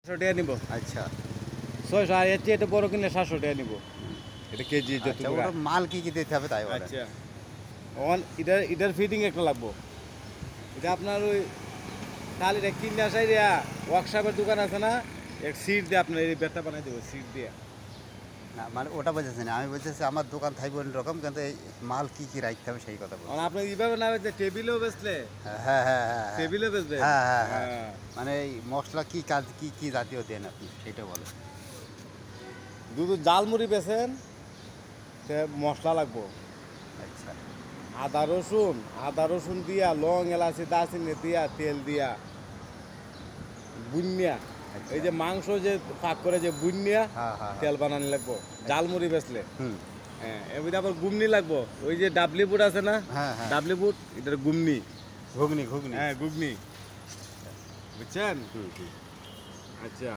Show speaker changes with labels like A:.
A: 700 টাকা নিব।
B: আচ্ছা
A: 600 আর এর চেয়ে এটা বড় কিনলে 700 টাকা নিব। এটা কেজি
B: আচ্ছা
A: যতটুকু।
B: ওটা মাল কি দিতে হবে তাই বলেন।
A: আচ্ছা এটার ফিটিং একটা লাগবো। এটা আপনার ওই খালি এটা কিনে আসাই দিয়া ওয়ার্কশপের দোকান আছে না, এক সিট দিয়ে আপনার এই বেতা বানাই দেবো সিট দিয়ে।
B: না মানে ওটা বলতেছি না, আমি বলতেছি আমার দোকান থাকবে অন্যরকম, কিন্তু এই মাল কি কি রাখতে হবে সেই কথা বলছি।
A: আর আপনি এইভাবে না বেচলে টেবিলেও বেচলে,
B: হ্যাঁ হ্যাঁ হ্যাঁ
A: টেবিলেও বেচলে।
B: হ্যাঁ হ্যাঁ হ্যাঁ মানে এই মশলা কি কাজ কি কি জাতীয় দেন আপনি সেটা বলেন।
A: দুধ জালমুড়ি বেচেন, সে মশলা লাগবো।
B: আচ্ছা
A: আদা রসুন দিয়া, লং এলাচি দারচিনি দিয়া, তেল দিয়া বুনিয়া, এই যে মাংস যে পাক করে যে বুনিয়া
B: হ্যাঁ হ্যাঁ
A: তেল বানানি লাগবো জালমুড়ি বেচলে।
B: হুম
A: হ্যাঁ এবার আবার গুমনি লাগবো, ওই যে ডাবলি বুট আছে না,
B: হ্যাঁ হ্যাঁ
A: ডাবলি বুট এটার গুমনি।
B: ঘুগনি ঘুগনি
A: হ্যাঁ গুগনি, বুঝছেন?
B: হুম হুম
A: আচ্ছা।